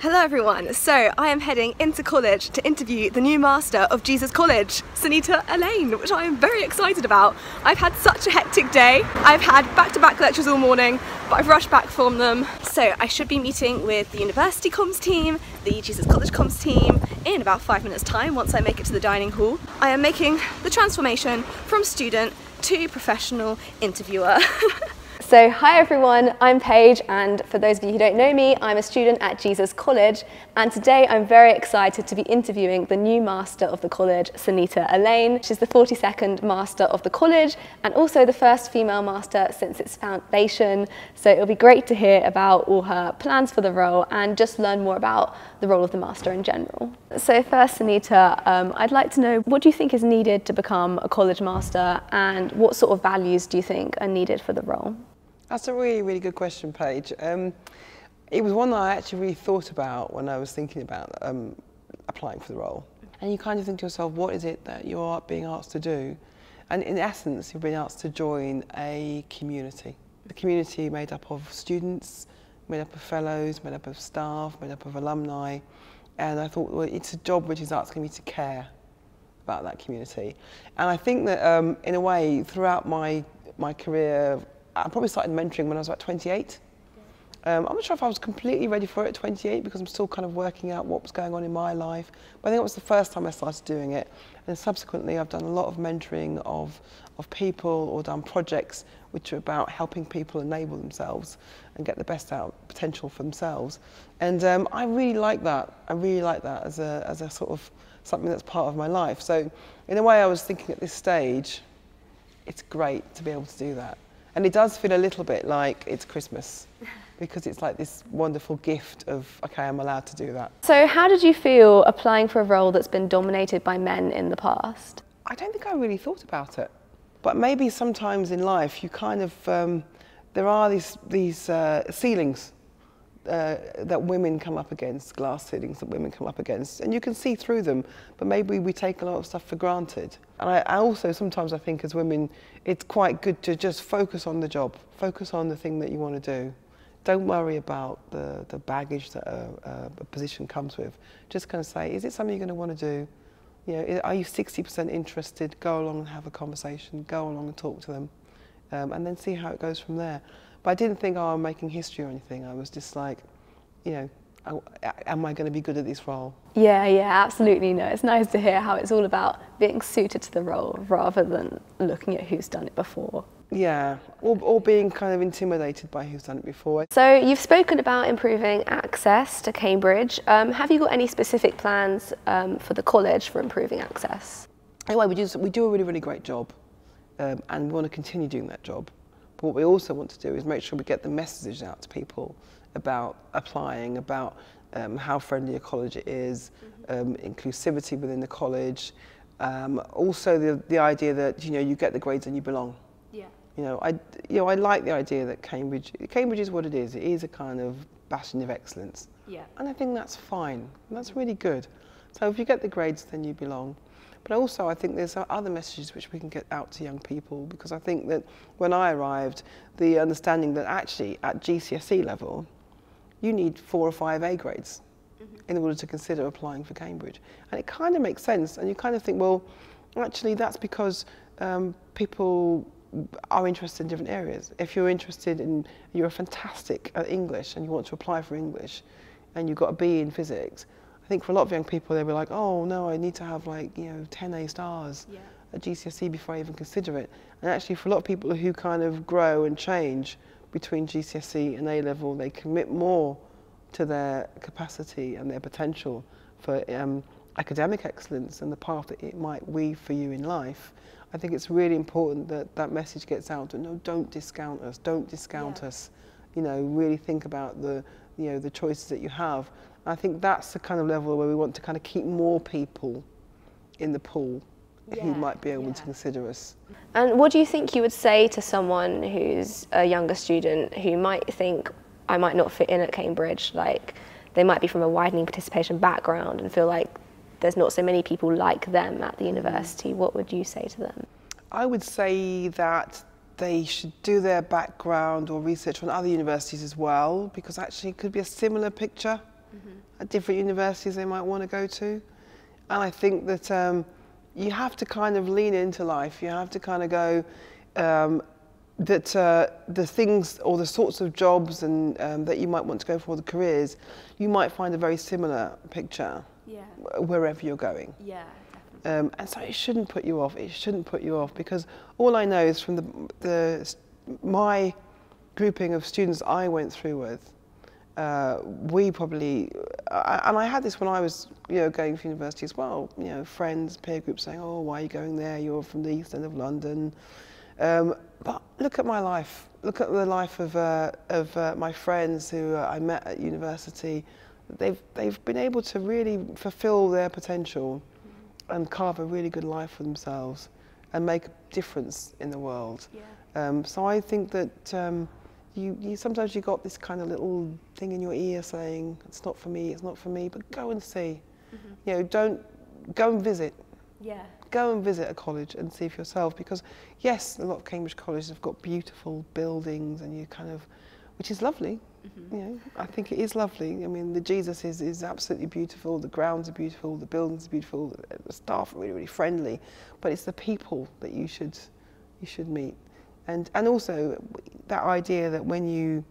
Hello everyone, so I am heading into college to interview the new master of Jesus College, Sonita Alleyne, which I am very excited about. I've had such a hectic day. I've had back-to-back lectures all morning, but I've rushed back from them. So I should be meeting with the university comms team, the Jesus College comms team, in about 5 minutes time once I make it to the dining hall. I am making the transformation from student to professional interviewer. So hi everyone, I'm Paige, and for those of you who don't know me, I'm a student at Jesus College, and today I'm very excited to be interviewing the new master of the college, Sonita Alleyne. She's the 42nd master of the college and also the first female master since its foundation, so it'll be great to hear about all her plans for the role and just learn more about the role of the master in general. So first, Sonita, I'd like to know, what do you think is needed to become a college master, and what sort of values do you think are needed for the role? That's a really, really good question, Paige. It was one that I actually really thought about when I was thinking about applying for the role. And you kind of think to yourself, what is it that you're being asked to do? And in essence, you're being asked to join a community. A community made up of students, made up of fellows, made up of staff, made up of alumni. And I thought, well, it's a job which is asking me to care about that community. And I think that in a way, throughout my career, I probably started mentoring when I was about 28. I'm not sure if I was completely ready for it at 28 because I'm still kind of working out what was going on in my life. But I think it was the first time I started doing it. And subsequently I've done a lot of mentoring of people or done projects which are about helping people enable themselves and get the best out potential for themselves. And I really like that. I really like that as a sort of something that's part of my life. So in a way I was thinking at this stage, it's great to be able to do that. And it does feel a little bit like it's Christmas because it's like this wonderful gift of, okay, I'm allowed to do that. So how did you feel applying for a role that's been dominated by men in the past? I don't think I really thought about it. But maybe sometimes in life you kind of, there are these ceilings that women come up against, glass ceilings that women come up against, and you can see through them, but maybe we take a lot of stuff for granted. And I also, sometimes I think as women, it's quite good to just focus on the job, focus on the thing that you want to do. Don't worry about the baggage that a position comes with. Just kind of say, is it something you're going to want to do? You know, are you 60% interested? Go along and have a conversation, go along and talk to them, and then see how it goes from there. But I didn't think, oh, I'm making history or anything. I was just like, you know, am I going to be good at this role? Yeah, absolutely. No, it's nice to hear how it's all about being suited to the role rather than looking at who's done it before. Yeah, or being kind of intimidated by who's done it before. So you've spoken about improving access to Cambridge. Have you got any specific plans for the college for improving access? Anyway, we do a really, really great job, and we want to continue doing that job. But what we also want to do is make sure we get the message out to people about applying, about how friendly a college it is, inclusivity within the college, also the idea that, you know, you get the grades and you belong. Yeah. You know, I like the idea that Cambridge is what it is. It is a kind of bastion of excellence. Yeah. And I think that's fine. That's really good. So if you get the grades, then you belong. But also I think there's other messages which we can get out to young people, because I think that when I arrived, the understanding that actually at GCSE level, you need 4 or 5 A grades in order to consider applying for Cambridge. And it kind of makes sense, and you kind of think, well, actually that's because people are interested in different areas. If you're interested in, you're fantastic at English and you want to apply for English, and you've got a B in physics, I think for a lot of young people, they'll be like, oh no, I need to have like, you know, 10 A stars at GCSE before I even consider it. And actually for a lot of people who kind of grow and change between GCSE and A level, they commit more to their capacity and their potential for academic excellence and the path that it might weave for you in life. I think it's really important that that message gets out. No, don't discount us. Don't discount us. You know, really think about the choices that you have. I think that's the kind of level where we want to kind of keep more people in the pool who might be able to consider us. And what do you think you would say to someone who's a younger student who might think, I might not fit in at Cambridge, like they might be from a widening participation background and feel like there's not so many people like them at the university? What would you say to them? I would say that they should do their background or research on other universities as well, because actually it could be a similar picture. at different universities they might want to go to. And I think that you have to kind of lean into life. You have to kind of go that the things or the sorts of jobs and that you might want to go for, the careers, you might find a very similar picture wherever you're going. Yeah, definitely. And so it shouldn't put you off. It shouldn't put you off, because all I know is from my grouping of students I went through with, we probably, and I had this when I was, going for university as well. Friends, peer groups saying, "Oh, why are you going there? You're from the East End of London." But look at my life. Look at the life of my friends who I met at university. They've been able to really fulfil their potential and carve a really good life for themselves and make a difference in the world. Yeah. So I think that you sometimes you got this kind of little thing in your ear saying, "It's not for me, it's not for me," but go and see. Don't go and visit. Yeah. Go and visit a college and see for yourself, because yes, a lot of Cambridge colleges have got beautiful buildings, and which is lovely. I think it is lovely. I mean, the Jesus is absolutely beautiful. The grounds are beautiful. The buildings are beautiful. The staff are really, really friendly. But it's the people that you should meet, and also that idea that when you're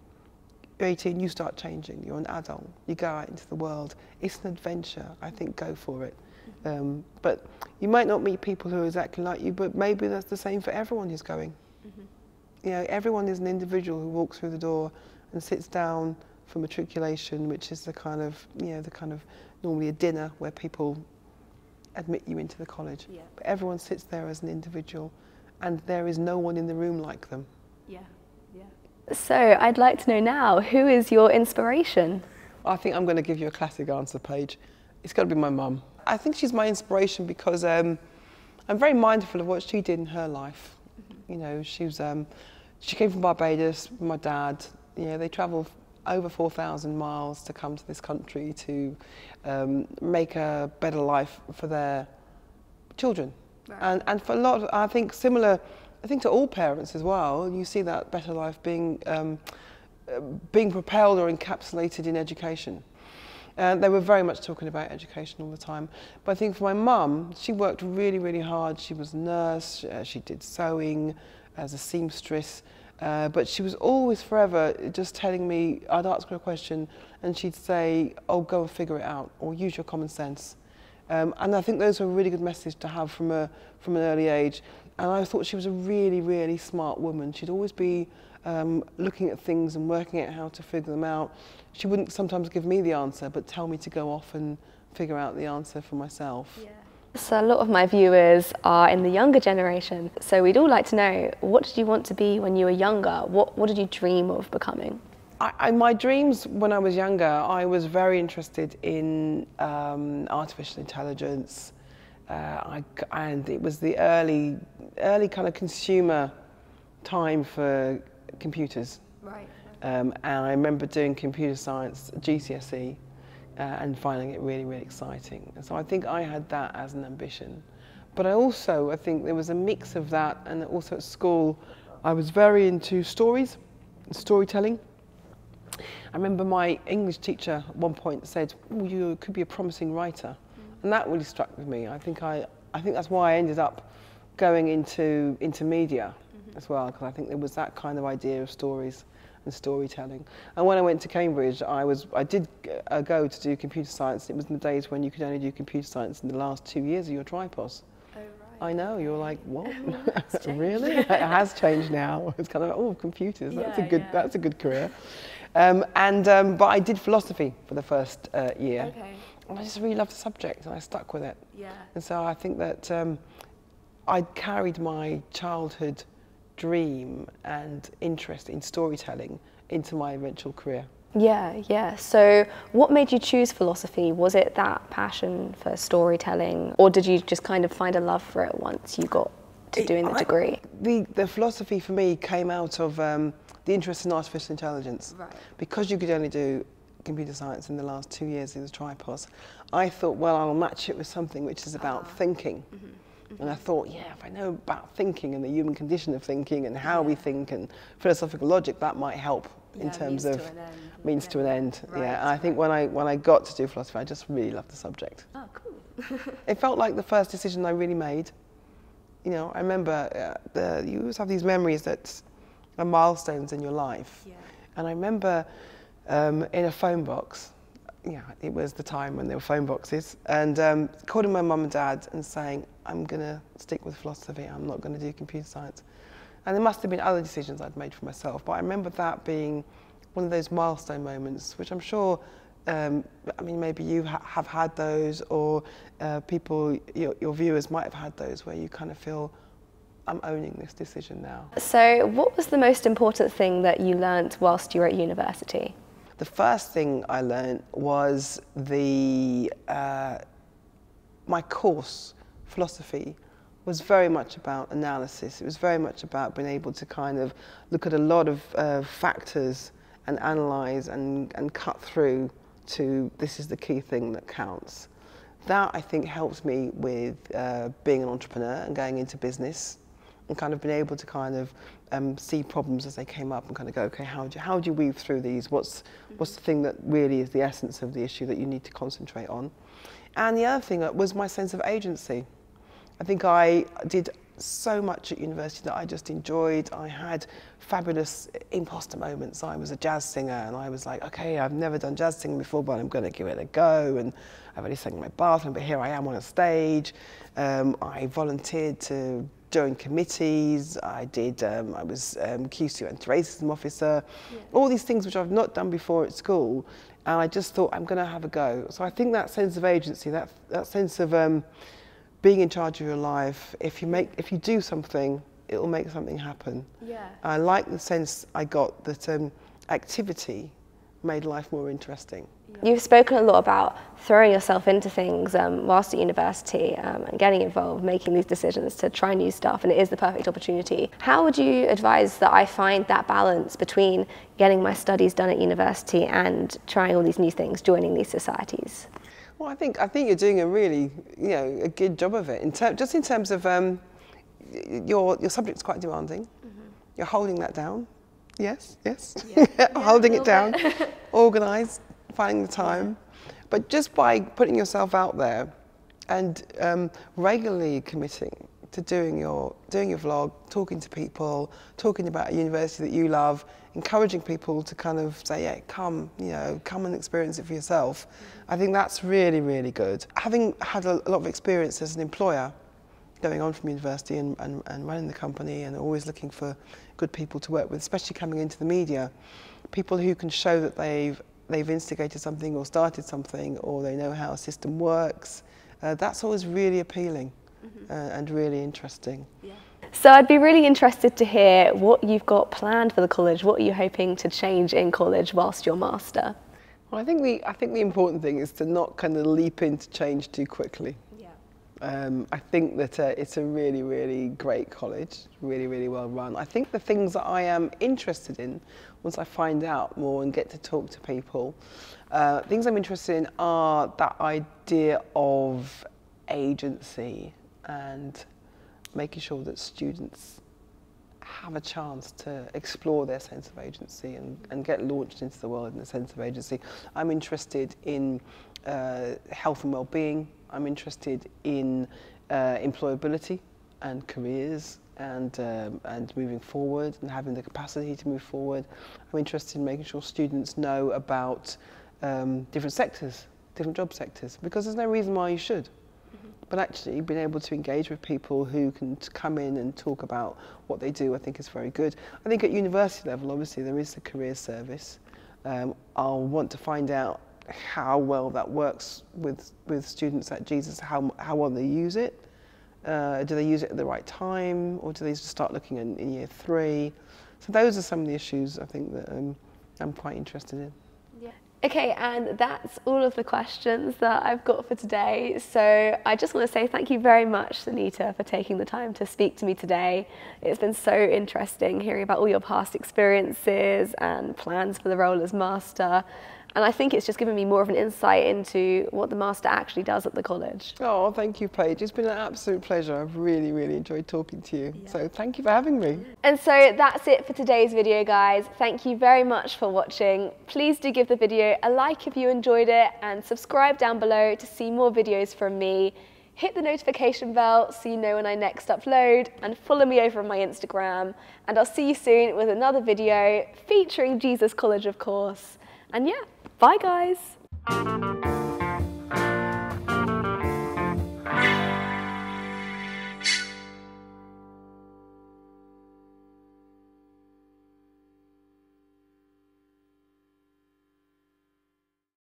18, you start changing. You're an adult. You go out into the world. It's an adventure. I think go for it. But you might not meet people who are exactly like you, but maybe that's the same for everyone who's going. Everyone is an individual who walks through the door and sits down for matriculation, which is the kind of normally a dinner where people admit you into the college. Yeah. But everyone sits there as an individual, and there is no one in the room like them. Yeah, yeah. So I'd like to know now, who is your inspiration? I think I'm going to give you a classic answer, Paige. It's got to be my mum. I think she's my inspiration because I'm very mindful of what she did in her life. She came from Barbados with my dad. They travelled over 4,000 miles to come to this country to make a better life for their children. Right. And for a lot, I think similar, to all parents as well, you see that better life being propelled or encapsulated in education. They were very much talking about education all the time. But I think for my mum, she worked really, really hard. She was a nurse, she did sewing as a seamstress, but she was always forever just telling me, I'd ask her a question and she'd say, "Oh, go and figure it out," or "use your common sense." And I think those were a really good message to have from an early age. And I thought she was a really, really smart woman. She'd always be looking at things and working out how to figure them out. She wouldn't sometimes give me the answer, but tell me to go off and figure out the answer for myself. Yeah. So a lot of my viewers are in the younger generation. So we'd all like to know, what did you want to be when you were younger? What did you dream of becoming? My dreams when I was younger, I was very interested in artificial intelligence, and it was the early kind of consumer time for computers. Right. And I remember doing computer science GCSE and finding it really, really exciting. And so I think I had that as an ambition. But I think there was a mix of that, and also at school I was very into stories, storytelling. I remember my English teacher at one point said, "Oh, you could be a promising writer." And that really struck with me. I think that's why I ended up going into media as well, because I think there was that kind of idea of stories and storytelling. And when I went to Cambridge, I did go to do computer science. It was in the days when you could only do computer science in the last 2 years of your tripos. Oh, right. I know, you're like, what? Really? It has changed now. It's kind of, oh, computers, that's a good career. But I did philosophy for the first year. Okay. And I just really loved the subject, and I stuck with it. Yeah. And so I think that I carried my childhood dream and interest in storytelling into my eventual career. Yeah. So what made you choose philosophy? Was it that passion for storytelling, or did you just kind of find a love for it once you got to doing the degree? The philosophy for me came out of the interest in artificial intelligence. Right. Because you could only do computer science in the last 2 years in the tripos, I thought, well, I'll match it with something which is about thinking. And I thought, if I know about thinking and the human condition of thinking and how we think and philosophical logic, that might help in terms of means to an end. Right, yeah, and I think when I got to do philosophy, I just really loved the subject. Oh, cool. It felt like the first decision I really made. You know, I remember you always have these memories that are milestones in your life. Yeah. And I remember in a phone box, it was the time when there were phone boxes, and calling my mum and dad and saying, I'm going to stick with philosophy, I'm not going to do computer science. And there must have been other decisions I'd made for myself, but I remember that being one of those milestone moments, which I'm sure, I mean, maybe you have had those, or people, your viewers might have had those, where you kind of feel, I'm owning this decision now. So what was the most important thing that you learnt whilst you were at university? The first thing I learned was my course, philosophy, was very much about analysis. It was very much about being able to kind of look at a lot of factors and analyse and cut through to this is the key thing that counts. That, I think, helps me with being an entrepreneur and going into business, and kind of being able to kind of see problems as they came up and kind of go, okay, how do you weave through these? What's the thing that really is the essence of the issue that you need to concentrate on? And the other thing was my sense of agency. I think I did so much at university that I just enjoyed. I had fabulous imposter moments. I was a jazz singer and I was like, okay, I've never done jazz singing before, but I'm going to give it a go. And I've only sang in my bathroom, but here I am on a stage. I volunteered to join committees. I was QC anti-racism officer. Yeah. All these things which I've not done before at school. And I just thought, I'm going to have a go. So I think that sense of agency, that sense of being in charge of your life, if you do something, it will make something happen. Yeah. I like the sense I got that activity made life more interesting. Yeah. You've spoken a lot about throwing yourself into things whilst at university and getting involved, making these decisions to try new stuff, and it is the perfect opportunity. How would you advise that I find that balance between getting my studies done at university and trying all these new things, joining these societies? Well, I think you're doing a really, a good job of it. Just in terms of your subject's quite demanding. Mm-hmm. You're holding that down. Yes. Yeah. Holding it down. Organised, finding the time. Yeah. But just by putting yourself out there and regularly committing to doing your vlog, talking to people, talking about a university that you love, encouraging people to kind of say, yeah, come and experience it for yourself. Mm-hmm. I think that's really, really good. Having had a lot of experience as an employer, going on from university and running the company and always looking for good people to work with, especially coming into the media, people who can show that they've instigated something or started something, or they know how a system works, that's always really appealing. Mm-hmm. And really interesting. Yeah. So I'd be really interested to hear what you've got planned for the college. What are you hoping to change in college whilst you're master? Well, I think the important thing is to not kind of leap into change too quickly. Yeah. I think that it's a really, really great college, really, really well run. I think the things that I am interested in, once I find out more and get to talk to people, things I'm interested in are that idea of agency and making sure that students have a chance to explore their sense of agency and get launched into the world in a sense of agency. I'm interested in health and well-being. I'm interested in employability and careers and moving forward and having the capacity to move forward. I'm interested in making sure students know about different sectors, different job sectors, because there's no reason why you should. But actually being able to engage with people who can come in and talk about what they do, I think is very good. I think at university level, obviously, there is the career service. I'll want to find out how well that works with students at Jesus, how well they use it. Do they use it at the right time, or do they just start looking in year 3? So those are some of the issues I think that I'm quite interested in. Yeah. Okay, and that's all of the questions that I've got for today. So I just want to say thank you very much, Sonita, for taking the time to speak to me today. It's been so interesting hearing about all your past experiences and plans for the role as master. And I think it's just given me more of an insight into what the Master actually does at the college. Oh, thank you, Paige. It's been an absolute pleasure. I've really, really enjoyed talking to you. Yeah. So thank you for having me. And so that's it for today's video, guys. Thank you very much for watching. Please do give the video a like if you enjoyed it, and subscribe down below to see more videos from me. Hit the notification bell so you know when I next upload, and follow me over on my Instagram. And I'll see you soon with another video featuring Jesus College, of course. And yeah, bye guys.